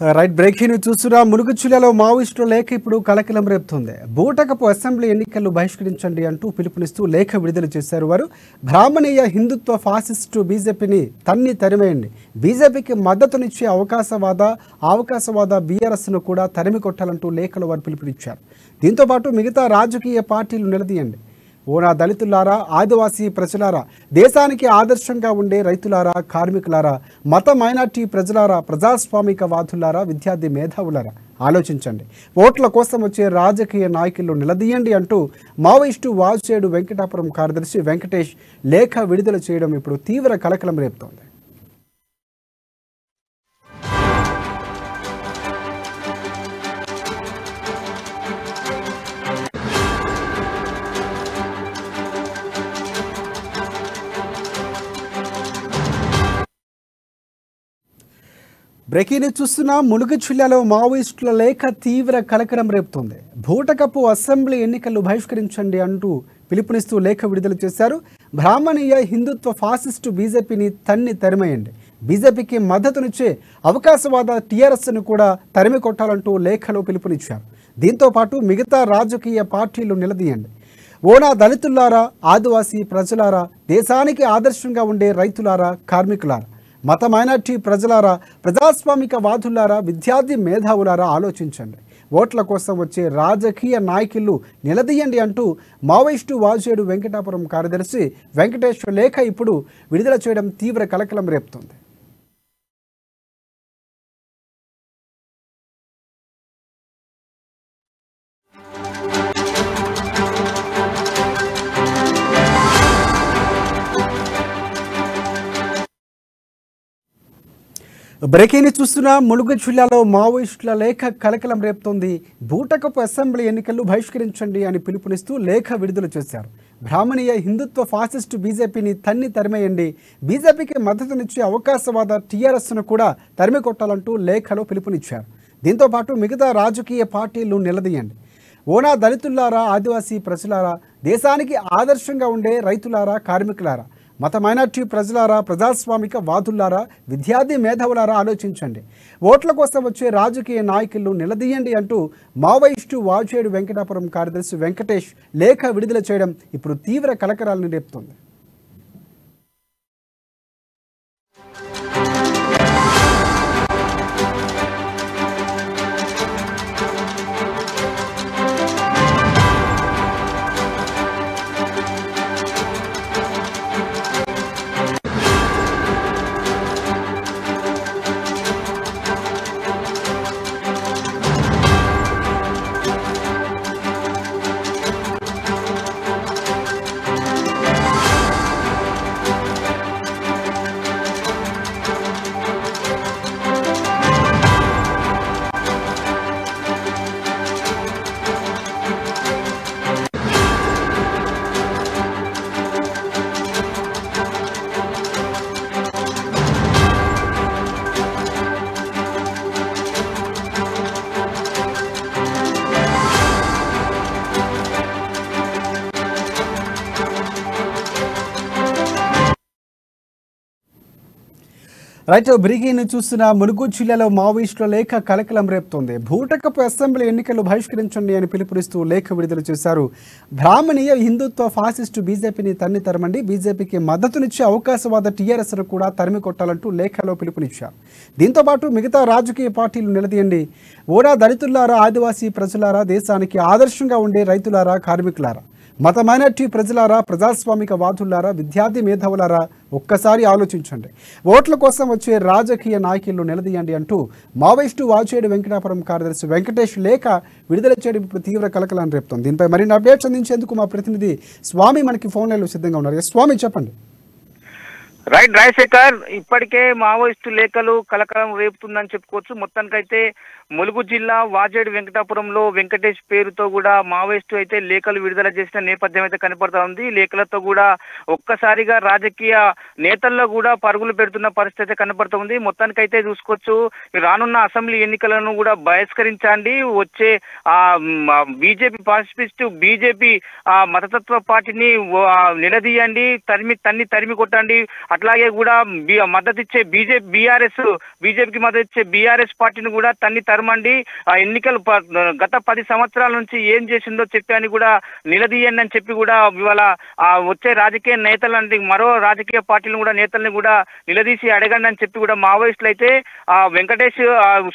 Right breaking news చూస్తున్నా. ములుగు జిల్లాలో మావోయిస్టుల లేఖ ఇప్పుడు కలకలం రేపుతుంది. బూటకపు అసెంబ్లీ ఎన్నికలు బహిష్కరించండి అంటూ పిలుపునిస్తూ లేఖ విడుదల చేశారు. వారు బ్రాహ్మణీయ హిందుత్వ ఫాసిస్టు బీజేపీని తన్ని తరిమేయండి, బీజేపీకి మద్దతునిచ్చే అవకాశవాద బీఆర్ఎస్ను కూడా తరిమి కొట్టాలంటూ లేఖలో వారు పిలుపునిచ్చారు. దీంతోపాటు మిగతా రాజకీయ పార్టీలు నిలదీయండి, ఓనా దళితులారా, ఆదివాసీ ప్రజలారా, దేశానికి ఆదర్శంగా ఉండే రైతులారా, కార్మికులారా, మత మైనార్టీ ప్రజలారా, ప్రజాస్వామిక వాదులారా, విద్యార్థి మేధావులారా, ఆలోచించండి. ఓట్ల కోసం వచ్చే రాజకీయ నాయకులు నిలదీయండి అంటూ మావోయిస్టు వాజేడు వెంకటాపురం కార్యదర్శి వెంకటేష్ లేఖ విడుదల చేయడం ఇప్పుడు తీవ్ర కలకలం రేపుతోంది. బ్రేకింగ్ న్యూస్ చూస్తున్నా. ములుగు జిల్లాలో మావోయిస్టుల లేఖ తీవ్ర కలకలం రేపుతోంది. బూటకపు అసెంబ్లీ ఎన్నికలు బహిష్కరించండి అంటూ పిలుపునిస్తూ లేఖ విడుదల చేశారు. బ్రాహ్మణీయ హిందుత్వ ఫాసిస్టు బీజేపీని తన్ని తరిమేయండి, బీజేపీకి మద్దతునిచ్చే అవకాశవాద టీఆర్ఎస్ను కూడా తరిమి కొట్టాలంటూ లేఖలో పిలుపునిచ్చారు. దీంతోపాటు మిగతా రాజకీయ పార్టీలు నిలదీయండి, ఓనా దళితులారా, ఆదివాసీ ప్రజలారా, దేశానికి ఆదర్శంగా ఉండే రైతులారా, కార్మికులారా, మత మైనార్టీ ప్రజలారా, ప్రజాస్వామిక వాదులారా, విద్యార్థి మేధావులారా, ఆలోచించండి. ఓట్ల కోసం వచ్చే రాజకీయ నాయకులు నిలదీయండి అంటూ మావోయిస్టు వాజేడు వెంకటాపురం కార్యదర్శి వెంకటేష్ లేఖ ఇప్పుడు విడుదల చేయడం తీవ్ర కలకలం రేపుతోంది. బ్రేకింగ్ న్యూస్ చూస్తున్నా. ములుగు జిల్లాలో మావోయిస్టుల లేఖ కలకలం రేపుతోంది. బూటకపు అసెంబ్లీ ఎన్నికలు బహిష్కరించండి అని పిలుపునిస్తూ లేఖ విడుదల చేశారు. బ్రాహ్మణీయ హిందుత్వ ఫాసిస్టు బీజేపీని తన్ని తరిమేయండి, బీజేపీకి మద్దతునిచ్చే అవకాశవాద టీఆర్ఎస్ను కూడా తరిమి కొట్టాలంటూ లేఖలో పిలుపునిచ్చారు. దీంతోపాటు మిగతా రాజకీయ పార్టీలు నిలదీయండి, ఓనా దళితులారా, ఆదివాసీ ప్రజలారా, దేశానికి ఆదర్శంగా ఉండే రైతులారా, కార్మికులారా, మత మైనార్టీ ప్రజలారా, ప్రజాస్వామిక వాదులారా, విద్యార్థి మేధావులారా, ఆలోచించండి. ఓట్ల కోసం వచ్చే రాజకీయ నాయకులు నిలదీయండి అంటూ మావోయిస్టు వాజేడు వెంకటాపురం కార్యదర్శి వెంకటేష్ లేఖ విడుదల చేయడం ఇప్పుడు తీవ్ర కలకలాలను రేపుతోంది. రైట్ బ్రేకింగ్ చూస్తున్న. ములుగు జిల్లాలో మావోయిస్టుల లేఖ కలకలం రేపుతోంది. బూటకపు అసెంబ్లీ ఎన్నికలు బహిష్కరించండి అని పిలుపునిస్తూ లేఖ విడుదల చేశారు. బ్రాహ్మణీయ హిందుత్వ ఫాసిస్టు బీజేపీని తన్ని తరమండి, బీజేపీకి మద్దతునిచ్చే అవకాశవాద టీఆర్ఎస్ను కూడా తరిమి కొట్టాలంటూ లేఖలో పిలుపునిచ్చారు. దీంతోపాటు మిగతా రాజకీయ పార్టీలు నిలదీయండి, ఓనా దళితులారా, ఆదివాసీ ప్రజలారా, దేశానికి ఆదర్శంగా ఉండే రైతులారా, కార్మికులారా, మత మైనార్టీ ప్రజలారా, ప్రజాస్వామిక వాదులారా, విద్యార్థి మేధావులారా, ఒక్కసారి ఆలోచించండి. ఓట్ల కోసం వచ్చే రాజకీయ నాయకులు నిలదీయండి అంటూ మావోయిస్టు వాజేడు వెంకటాపురం కార్యదర్శి వెంకటేష్ లేఖ విడుదల చేయడం ఇప్పుడు తీవ్ర కలకలాన్ని రేపుతోంది. దీనిపై మరిన్ని అప్డేట్స్ అందించేందుకు మా ప్రతినిధి స్వామి మనకి ఫోన్ లైన్లో సిద్ధంగా ఉన్నారు. స్వామి, చెప్పండి. రైట్ రాజశేఖర్, ఇప్పటికే మావోయిస్టు లేఖలు కలకలం రేపుతుందని చెప్పుకోవచ్చు. మొత్తానికైతే ములుగు జిల్లా వాజేడు వెంకటాపురంలో వెంకటేష్ పేరుతో కూడా మావోయిస్టు అయితే లేఖలు విడుదల చేసిన నేపథ్యం అయితే కనపడతా ఉంది. లేఖలతో కూడా ఒక్కసారిగా రాజకీయ నేతల్లో కూడా పరుగులు పెడుతున్న పరిస్థితి కనపడుతూ ఉంది. మొత్తానికైతే చూసుకోవచ్చు, రానున్న అసెంబ్లీ ఎన్నికలను కూడా బహిష్కరించండి, వచ్చే బీజేపీ పాసిఫిస్టు బీజేపీ మతతత్వ పార్టీని నిలదీయండి, తరిమి కొట్టండి. అట్లాగే కూడా మద్దతు ఇచ్చే బీజేపీకి మద్దతు ఇచ్చే బీఆర్ఎస్ పార్టీని కూడా తరమండి. ఎన్నికలు గత 10 సంవత్సరాల నుంచి ఏం చేసిందో చెప్పి అని కూడా నిలదీయండి అని చెప్పి కూడా ఇవాళ వచ్చే రాజకీయ నేతలంటే మరో రాజకీయ పార్టీలను కూడా నేతల్ని కూడా నిలదీసి అడగండి అని చెప్పి కూడా మావోయిస్టులు అయితే వెంకటేష్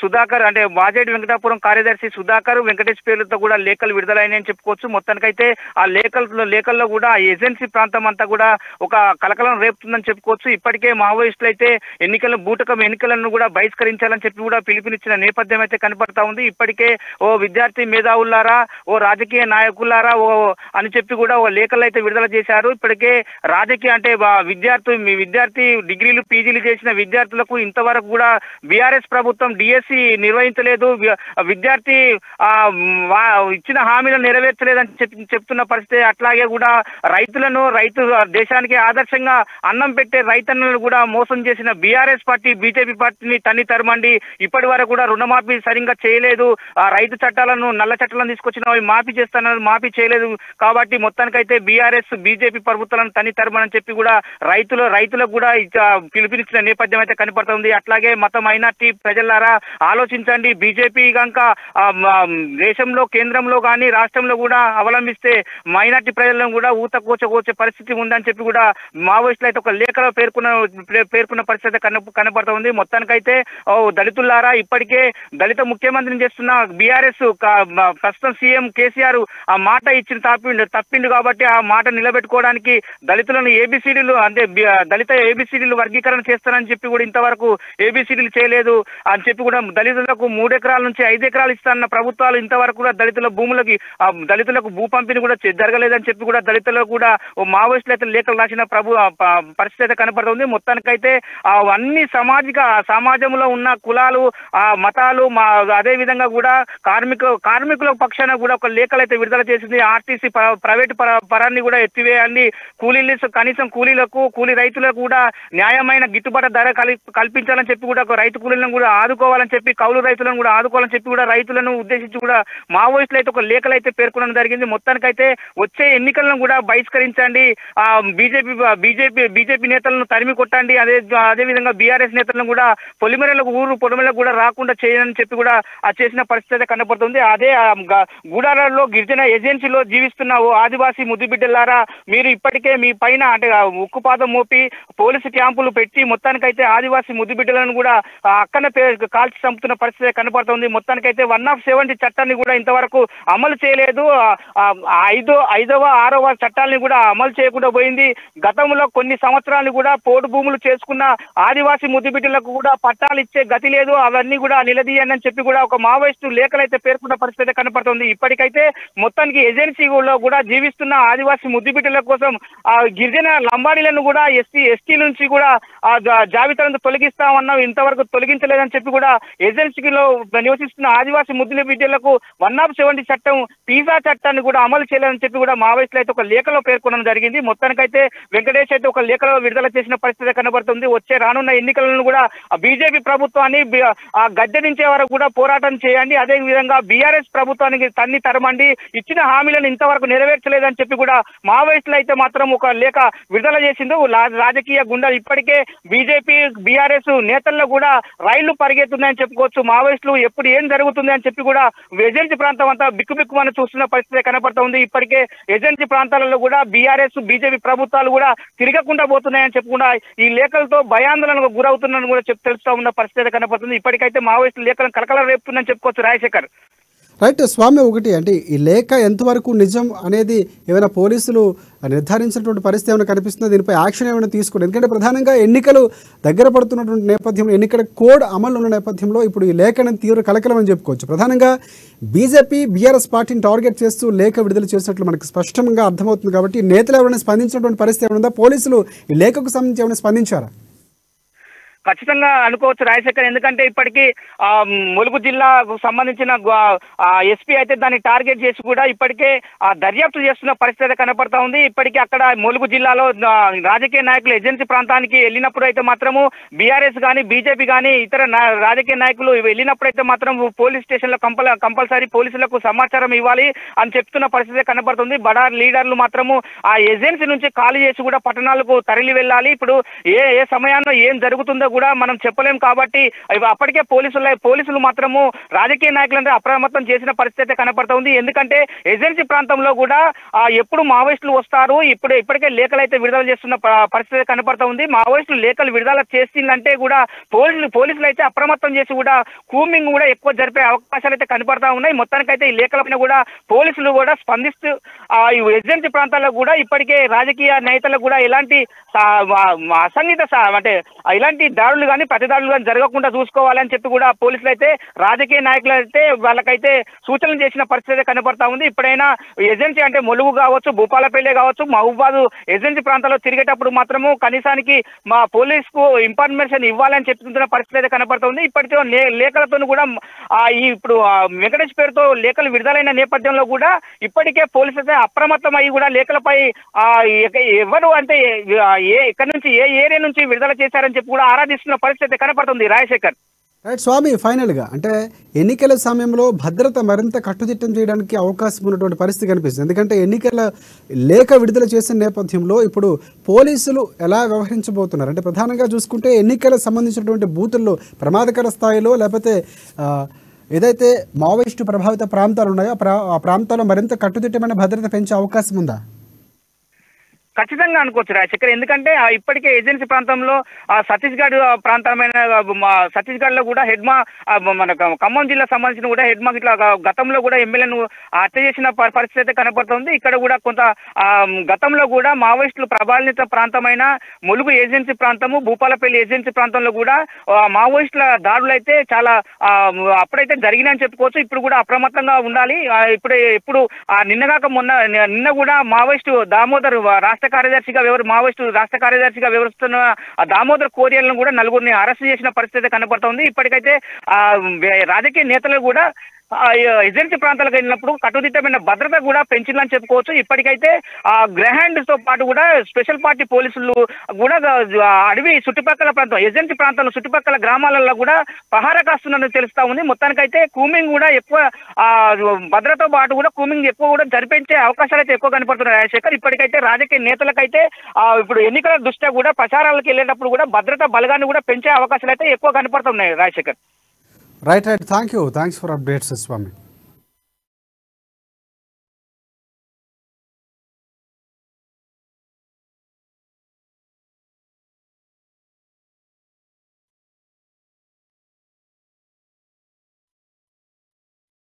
సుధాకర్ అంటే వాజేడు వెంకటాపురం కార్యదర్శి సుధాకర్ వెంకటేష్ పేర్లతో కూడా లేఖలు విడుదలైనాయని చెప్పుకోవచ్చు. మొత్తానికైతే ఆ లేఖల్లో కూడా ఏజెన్సీ ప్రాంతం అంతా కూడా ఒక కలకలం రేపుతుందని చెప్పుకోవచ్చు. ఇప్పటికే మావోయిస్టులు అయితే ఎన్నికలను కూడా బహిష్కరించాలని చెప్పి కూడా పిలుపునిచ్చిన నేపథ్యం అయితే కనపడతా ఉంది. ఇప్పటికే ఓ విద్యార్థి మేధావులారా, ఓ రాజకీయ నాయకులారా అని చెప్పి కూడా ఓ లేఖలు అయితే విడుదల చేశారు. ఇప్పటికే రాజకీయ అంటే విద్యార్థి డిగ్రీలు పీజీలు చేసిన విద్యార్థులకు ఇంతవరకు కూడా బీఆర్ఎస్ ప్రభుత్వం డిఎస్సి నిర్వహించలేదు, విద్యార్థి ఇచ్చిన హామీలను నెరవేర్చలేదని చెప్తున్న పరిస్థితి. అట్లాగే కూడా రైతు దేశానికి ఆదర్శంగా అన్నం పెట్టే రైతన్నలను కూడా మోసం చేసిన బీఆర్ఎస్ పార్టీ బీజేపీ పార్టీని తరమండి. ఇప్పటి వరకు కూడా రుణమాఫీ సరిగ్గా చేయలేదు, రైతు చట్టాలను నల్ల చట్టాలను తీసుకొచ్చిన మాఫీ చేస్తానని మాఫీ చేయలేదు. కాబట్టి మొత్తానికైతే బీఆర్ఎస్ బీజేపీ ప్రభుత్వాలను తరమని చెప్పి కూడా రైతులకు కూడా పిలుపునిచ్చిన నేపథ్యం అయితే కనపడుతుంది. అట్లాగే మత మైనార్టీ ప్రజలారా ఆలోచించండి, బీజేపీ కనుక దేశంలో కేంద్రంలో కానీ రాష్ట్రంలో కూడా అవలంబిస్తే మైనార్టీ ప్రజలను కూడా ఊతకోచే పరిస్థితి ఉందని చెప్పి కూడా మావోయిస్టులు అయితే ఒక లేఖలో పేర్కొన్న పరిస్థితి కనపడుతూ ఉంది. మొత్తానికైతే దళితులారా, ఇప్పటికే దళిత ముఖ్యమంత్రిని చేస్తున్న బీఆర్ఎస్ ప్రస్తుతం సీఎం కేసీఆర్ ఆ మాట తప్పిండు కాబట్టి ఆ మాట నిలబెట్టుకోవడానికి దళితులను ఏబిసిడీలు అంటే దళిత ఏబిసిడీలు వర్గీకరణ చేస్తానని చెప్పి కూడా ఇంతవరకు ఏబిసిడీలు చేయలేదు అని చెప్పి కూడా దళితులకు 3 ఎకరాల నుంచి 5 ఎకరాలు ఇస్తానన్న ప్రభుత్వాలు ఇంతవరకు కూడా దళితులకు భూ పంపిణీ కూడా జరగలేదని చెప్పి కూడా దళితులకు కూడా మావోయిస్టులు అయితే లేఖలు రాసిన పరిస్థితి అయితే కనపడుతుంది. మొత్తానికైతే అన్ని సమాజంలో ఉన్న కులాలు మతాలు అదే విధంగా కూడా కార్మికుల పక్షాన కూడా ఒక లేఖలు అయితే విడుదల చేసింది. ఆర్టీసీ ప్రైవేటు పరాన్ని కూడా ఎత్తివేయండి, కనీసం కూలీ రైతులకు కూడా న్యాయమైన గిట్టుబాటు ధర కల్పించాలని చెప్పి కూడా రైతు కూలీలను కూడా ఆదుకోవాలని చెప్పి కౌలు రైతులను కూడా ఆదుకోవాలని చెప్పి కూడా రైతులను ఉద్దేశించి కూడా మావోయిస్టులు అయితే ఒక లేఖలు అయితే పేర్కొనడం జరిగింది. మొత్తానికైతే వచ్చే ఎన్నికలను కూడా బహిష్కరించండి, బీజేపీ నేతలను తరిమి కొట్టండి, అదే విధంగా బీఆర్ఎస్ నేతలను కూడా పొలిమేరకు కూడా రాకుండా చేయని చెప్పి కూడా చేసిన పరిస్థితి కనపడుతుంది. అదే గూడాలలో గిరిజన ఏజెన్సీలో జీవిస్తున్న ఓ ఆదివాసీ ముద్దుబిడ్డలారా, మీరు ఇప్పటికే మీ పైన అంటే ఉక్కుపాదం మోపి పోలీసు క్యాంపులు పెట్టి మొత్తానికైతే ఆదివాసీ ముద్దుబిడ్డలను కూడా అక్కనే కాల్చి చంపుతున్న పరిస్థితి కనపడుతుంది. మొత్తానికైతే 170 చట్టాన్ని కూడా ఇంతవరకు అమలు చేయలేదు, 5వ 6వ చట్టాలని కూడా అమలు చేయకుండా పోయింది. గతంలో కొన్ని సంవత్సరాలు కూడా పోడు భూములు చేసుకున్న ఆదివాసీ ముద్దుబిడ్డలకు కూడా పట్టాలు ఇచ్చే గతి లేదు, అవన్నీ కూడా నిలదీయండి అని చెప్పి కూడా ఒక మావోయిస్టు లేఖలు అయితే పేర్కొన్న పరిస్థితి కనపడుతుంది. ఇప్పటికైతే మొత్తానికి ఏజెన్సీలో కూడా జీవిస్తున్న ఆదివాసీ ముద్దుబిడ్డల కోసం గిరిజన లంబాడీలను కూడా ఎస్టీ నుంచి కూడా జాబితాలను తొలగిస్తామన్నా ఇంతవరకు తొలగించలేదని చెప్పి కూడా ఏజెన్సీలో నివసిస్తున్న ఆదివాసీ ముద్దుల బిడ్డలకు 170 చట్టం పీజా చట్టాన్ని కూడా అమలు చేయలేదని చెప్పి కూడా మావోయిస్టులు అయితే ఒక లేఖలో పేర్కొనడం జరిగింది. మొత్తానికైతే వెంకటేష్ అయితే ఒక లేఖలో విడుదల చేసిన పరిస్థితి కనబడుతుంది. రానున్న ఎన్నికలను కూడా బీజేపీ ప్రభుత్వాన్ని గద్దెదించే వరకు కూడా పోరాటం చేయండి, అదే విధంగా బీఆర్ఎస్ ప్రభుత్వానికి తరమండి, ఇచ్చిన హామీలను ఇంతవరకు నెరవేర్చలేదని చెప్పి కూడా మావోయిస్టులు అయితే మాత్రం ఒక లేఖ విడుదల చేసింది. రాజకీయ గుండాలు ఇప్పటికే బీజేపీ బీఆర్ఎస్ నేతల్లో కూడా రైళ్లు పరిగెత్తున్నాయని చెప్పుకోవచ్చు. మావోయిస్టులు ఎప్పుడు ఏం జరుగుతుంది అని చెప్పి కూడా ఏజెన్సీ ప్రాంతం అంతా బిక్కుబిక్కుమని చూస్తున్న పరిస్థితి కనపడుతుంది. ఇప్పటికే ఏజెన్సీ ప్రాంతాలలో కూడా బీఆర్ఎస్ బీజేపీ ప్రభుత్వాలు కూడా తిరగకుండా పోతున్నాయని చెప్పకుండా ఈ లేఖలతో భయాందోళనకు గురవుతున్నారని కూడా తెలుస్తా ఉన్న పరిస్థితి కనపడుతుంది. ఇప్పటికైతే మావోయిస్టులు లేఖలను కలకలం రేపుతుందని చెప్పుకోవచ్చు. రాజశేఖర్, రైట్ స్వామి, ఒకటి అంటే ఈ లేఖ ఎంతవరకు నిజం అనేది ఏమైనా పోలీసులు నిర్ధారించినటువంటి పరిస్థితి ఏమైనా కనిపిస్తుందో, దీనిపై యాక్షన్ ఏమైనా తీసుకోండి? ఎందుకంటే ప్రధానంగా ఎన్నికలు దగ్గర పడుతున్నటువంటి నేపథ్యంలో, ఎన్నికల కోడ్ అమలు ఉన్న నేపథ్యంలో ఇప్పుడు ఈ లేఖ అనేది తీవ్ర కలకలం అని చెప్పుకోవచ్చు. ప్రధానంగా బీజేపీ బీఆర్ఎస్ పార్టీని టార్గెట్ చేస్తూ లేఖ విడుదల చేసినట్లు మనకు స్పష్టంగా అర్థమవుతుంది. కాబట్టి నేతలు ఎవరైనా స్పందించినటువంటి పరిస్థితి ఏమైనా ఉందా? పోలీసులు ఈ లేఖకు సంబంధించి ఏమైనా స్పందించారా? ఖచ్చితంగా అనుకోవచ్చు రాజశేఖర్. ఎందుకంటే ఇప్పటికీ ములుగు జిల్లాకు సంబంధించిన ఎస్పీ అయితే దాన్ని టార్గెట్ చేసి కూడా ఇప్పటికే దర్యాప్తు చేస్తున్న పరిస్థితి కనపడతా ఉంది. ఇప్పటికీ అక్కడ ములుగు జిల్లాలో రాజకీయ నాయకులు ఏజెన్సీ ప్రాంతానికి వెళ్ళినప్పుడు అయితే మాత్రము బీఆర్ఎస్ కానీ బీజేపీ కానీ ఇతర రాజకీయ నాయకులు వెళ్ళినప్పుడైతే మాత్రం పోలీస్ స్టేషన్ లో కంపల్సరీ పోలీసులకు సమాచారం ఇవ్వాలి అని చెప్తున్న పరిస్థితి కనబడుతుంది. బడా లీడర్లు మాత్రము ఆ ఏజెన్సీ నుంచి ఖాళీ చేసి కూడా పట్టణాలకు తరలి వెళ్ళాలి. ఇప్పుడు ఏ సమయాల్లో ఏం జరుగుతుందో కూడా మనం చెప్పలేం. కాబట్టి అప్పటికే పోలీసులు మాత్రము రాజకీయ నాయకులంటే అప్రమత్తం చేసిన పరిస్థితి కనపడుతుంది. ఎందుకంటే ఏజెన్సీ ప్రాంతంలో కూడా ఎప్పుడు మావోయిస్టులు వస్తారు, ఇప్పటికే లేఖలు అయితే విడుదల చేస్తున్న పరిస్థితి కనపడతా ఉంది. మావోయిస్టులు లేఖలు విడుదల చేసిందంటే కూడా పోలీసులు అయితే అప్రమత్తం చేసి కూడా కూమింగ్ కూడా ఎక్కువ జరిపే అవకాశాలు అయితే కనపడతా ఉన్నాయి. మొత్తానికైతే ఈ లేఖలపైన కూడా పోలీసులు కూడా స్పందిస్తూ ఏజెన్సీ ప్రాంతాల్లో కూడా ఇప్పటికే రాజకీయ నేతలకు కూడా ఎలాంటి అసంగీత అంటే ఇలాంటి దాడులు కానీ ప్రతిదాడులు కానీ జరగకుండా చూసుకోవాలని చెప్పి కూడా పోలీసులు అయితే రాజకీయ నాయకులు అయితే వాళ్ళకైతే సూచనలు చేసిన పరిస్థితి కనపడతా ఉంది. ఇప్పుడైనా ఏజెన్సీ అంటే ములుగు కావచ్చు, భూపాలపల్లి కావచ్చు, మహబూబాద్ ఏజెన్సీ ప్రాంతాల్లో తిరిగేటప్పుడు మాత్రము కనీసానికి మా పోలీసుకు ఇన్ఫర్మేషన్ ఇవ్వాలని చెప్తున్న పరిస్థితి అయితే కనపడుతుంది. ఇప్పటితో లేఖలతో కూడా ఇప్పుడు వెంకటేష్ పేరుతో లేఖలు విడుదలైన నేపథ్యంలో కూడా ఇప్పటికే పోలీసులు అయితే అప్రమత్తం అయ్యి కూడా లేఖలపై ఎవరు అంటే ఎక్కడి నుంచి ఏ ఏరియా నుంచి విడుదల చేశారని చెప్పి కూడా ఆరాధిస్తున్న పరిస్థితి కనపడుతుంది రాజశేఖర్. రైట్ స్వామి, ఫైనల్గా అంటే ఎన్నికల సమయంలో భద్రత మరింత కట్టుదిట్టం చేయడానికి అవకాశం ఉన్నటువంటి పరిస్థితి కనిపిస్తుంది. ఎందుకంటే ఎన్నికల లేఖ విడుదల చేసిన నేపథ్యంలో ఇప్పుడు పోలీసులు ఎలా వ్యవహరించబోతున్నారు అంటే ప్రధానంగా చూసుకుంటే ఎన్నికలకు సంబంధించినటువంటి బూతుల్లో ప్రమాదకర స్థాయిలో లేకపోతే ఏదైతే మావోయిస్టు ప్రభావిత ప్రాంతాలు ఉన్నాయో ఆ ప్రాంతాల్లో మరింత కట్టుదిట్టమైన భద్రత పెంచే అవకాశం ఉందా? ఖచ్చితంగా అనుకోవచ్చు రాజశేఖర్. ఎందుకంటే ఇప్పటికే ఏజెన్సీ ప్రాంతంలో ఛత్తీస్గఢ్ ప్రాంతమైన ఛత్తీస్గఢ్ లో కూడా మన ఖమ్మం జిల్లా సంబంధించిన కూడా హెడ్మా ఇట్లా గతంలో కూడా ఎమ్మెల్యేను హత్య చేసిన పరిస్థితి కనపడుతుంది. ఇక్కడ కూడా కొంత గతంలో కూడా మావోయిస్టులు ప్రభావిత ప్రాంతమైన ములుగు ఏజెన్సీ ప్రాంతము, భూపాలపల్లి ఏజెన్సీ ప్రాంతంలో కూడా మావోయిస్టుల దాడులు అయితే చాలా అప్పుడైతే జరిగినాయని చెప్పుకోవచ్చు. ఇప్పుడు కూడా అప్రమత్తంగా ఉండాలి. ఇప్పుడు నిన్న కూడా మావోయిస్టు దామోదర్ మావోయిస్టు రాష్ట్ర కార్యదర్శిగా వివరిస్తున్న దామోదర్ కోరియలను కూడా నలుగురిని అరెస్ట్ చేసిన పరిస్థితి కనబడుతోంది. ఇప్పటికైతే రాజకీయ నేతలు కూడా ఏజెన్సీ ప్రాంతాలకు వెళ్ళినప్పుడు కట్టుదిట్టమైన భద్రత కూడా పెంచిందని చెప్పుకోవచ్చు. ఇప్పటికైతే గ్రహాండ్ తో పాటు కూడా స్పెషల్ పార్టీ పోలీసులు కూడా అడవి చుట్టుపక్కల ప్రాంతం ఏజెన్సీ ప్రాంతాల్లో చుట్టుపక్కల గ్రామాలలో కూడా పహారా కాస్తున్నట్టు తెలుస్తా ఉంది. మొత్తానికైతే కూమింగ్ కూడా ఎక్కువ భద్రతతో పాటు కూడా కూమింగ్ ఎక్కువ కూడా జరిపించే అవకాశాలు అయితే ఎక్కువ కనపడుతున్నాయి రాజశేఖర్. ఇప్పటికైతే రాజకీయ నేతలకైతే ఇప్పుడు ఎన్నికల దృష్ట్యా కూడా ప్రచారాలకు వెళ్ళేటప్పుడు కూడా భద్రతా బలగాన్ని కూడా పెంచే అవకాశాలు అయితే ఎక్కువ కనపడుతున్నాయి Rajasekhar. Right. Thanks for updates Swamy.